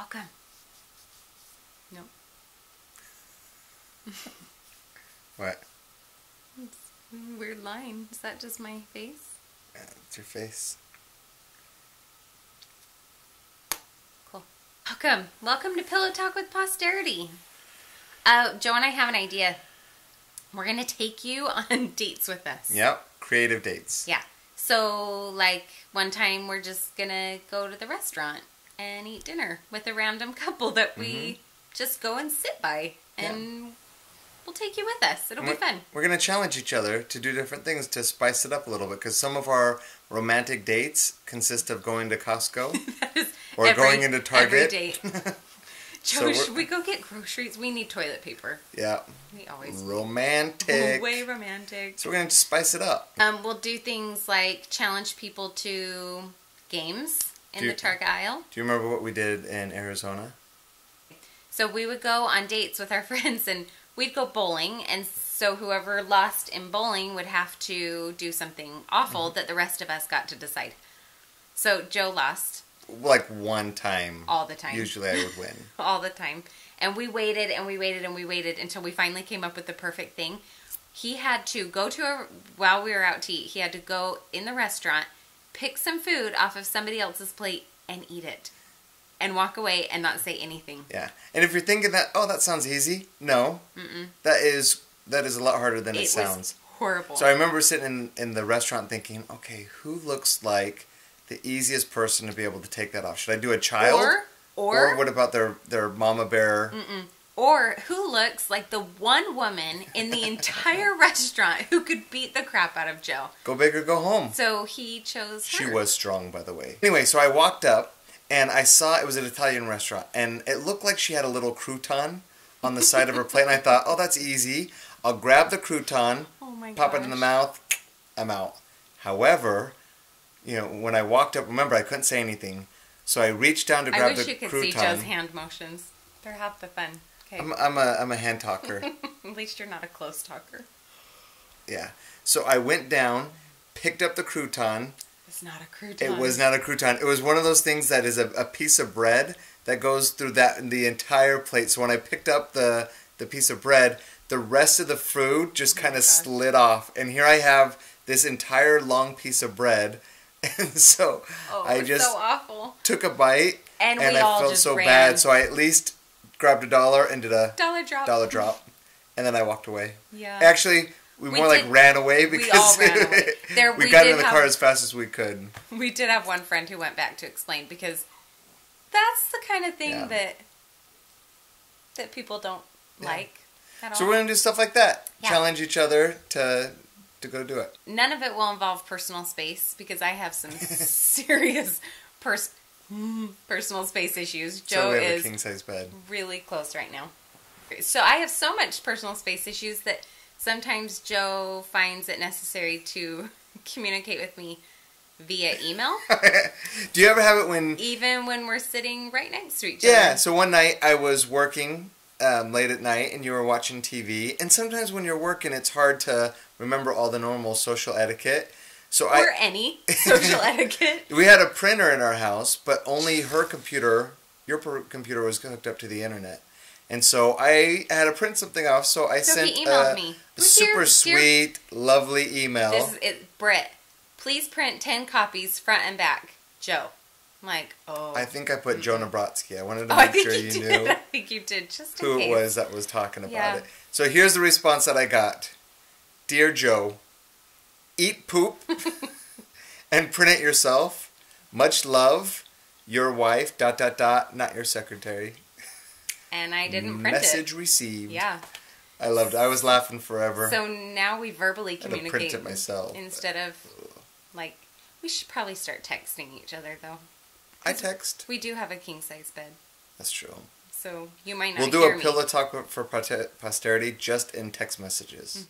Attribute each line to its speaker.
Speaker 1: come? No.
Speaker 2: What?
Speaker 1: It's a weird line. Is that just my face?
Speaker 2: Yeah, it's your face.
Speaker 1: Cool. Welcome. Welcome to Pillow Talk with Posterity. Joe and I have an idea. We're going to take you on dates with us.
Speaker 2: Yep. Creative dates.
Speaker 1: Yeah. So, like, one time we're just going to go to the restaurant and eat dinner with a random couple that we just go and sit by. And we'll take you with us. It'll be fun.
Speaker 2: We're going to challenge each other to do different things to spice it up a little bit. Because some of our romantic dates consist of going to Costco. Or going into Target.
Speaker 1: Every date. Joe, should we go get groceries? We need toilet paper.
Speaker 2: Yeah.
Speaker 1: We always
Speaker 2: romantic.
Speaker 1: Way romantic.
Speaker 2: So we're going to spice it up.
Speaker 1: We'll do things like challenge people to games in the Target aisle.
Speaker 2: Do you remember what we did in Arizona?
Speaker 1: So we would go on dates with our friends and we'd go bowling. And so whoever lost in bowling would have to do something awful that the rest of us got to decide. So Joe lost.
Speaker 2: Like one time.
Speaker 1: All the time.
Speaker 2: Usually I would win.
Speaker 1: All the time. And we waited and we waited and we waited until we finally came up with the perfect thing. He had to go to while we were out to eat, he had to go in the restaurant, pick some food off of somebody else's plate and eat it. And walk away and not say anything.
Speaker 2: Yeah. And if you're thinking that, oh, that sounds easy. No. That is a lot harder than it sounds.
Speaker 1: Was horrible.
Speaker 2: So I remember sitting in the restaurant thinking, okay, who looks like the easiest person to be able to take that off? Should I do a child? Or what about their mama bear?
Speaker 1: Or who looks like the one woman in the entire restaurant who could beat the crap out of Joe?
Speaker 2: Go big or go home.
Speaker 1: So he chose her.
Speaker 2: She was strong, by the way. Anyway, so I walked up and I saw it was an Italian restaurant. And it looked like she had a little crouton on the side of her plate. And I thought, oh, that's easy. I'll grab the crouton, pop it in the mouth, I'm out. However, you know, when I walked up, remember, I couldn't say anything. So I reached down to grab the crouton.
Speaker 1: I wish you could see Joe's hand motions. They're half the fun. Okay.
Speaker 2: I'm a hand talker.
Speaker 1: At least you're not a close talker.
Speaker 2: Yeah. So I went down, picked up the crouton.
Speaker 1: It's not a crouton.
Speaker 2: It was not a crouton. It was one of those things that is a piece of bread that goes through the entire plate. So when I picked up the piece of bread, the rest of the food just kind of slid off. And here I have this entire long piece of bread. And so I just took a bite and I felt so bad. So I at least grabbed $1 and did a dollar drop. And then I walked away. Yeah. Actually, we more like ran away because
Speaker 1: we all ran away.
Speaker 2: we got in the car as fast as we could.
Speaker 1: We did have one friend who went back to explain because that's the kind of thing that people don't like at all.
Speaker 2: So we're going to do stuff like that. Yeah. Challenge each other to go do it.
Speaker 1: None of it will involve personal space because I have some serious personal space issues. Joe
Speaker 2: we have
Speaker 1: is
Speaker 2: a king size bed.
Speaker 1: Really close right now. So I have so much personal space issues that sometimes Joe finds it necessary to communicate with me via email.
Speaker 2: Do you ever have it when...
Speaker 1: Even when we're sitting right next to each other.
Speaker 2: Yeah, so one night I was working late at night and you were watching TV. And sometimes when you're working, it's hard to remember all the normal social etiquette. So
Speaker 1: or any social etiquette.
Speaker 2: We had a printer in our house, but only her computer, your computer was hooked up to the internet. And so I had to print something off, so I sent a super sweet, lovely email.
Speaker 1: This is it, Britt, please print 10 copies front and back. Joe. I'm like, oh.
Speaker 2: I think I put Jonah Brodsky. I wanted to make sure you knew.
Speaker 1: I think you did, just in
Speaker 2: who
Speaker 1: case.
Speaker 2: It was that was talking about it. So here's the response that I got. Dear Joe, eat poop and print it yourself. Much love, your wife, ... not your secretary.
Speaker 1: And I didn't print
Speaker 2: Message received.
Speaker 1: Yeah.
Speaker 2: I loved it. I was laughing forever.
Speaker 1: So now we verbally communicate.
Speaker 2: I had to print it myself.
Speaker 1: Instead of, like, we should probably start texting each other, though.
Speaker 2: I text.
Speaker 1: We do have a king-size bed.
Speaker 2: That's true.
Speaker 1: So you might not
Speaker 2: We'll do a pillow talk for posterity just in text messages.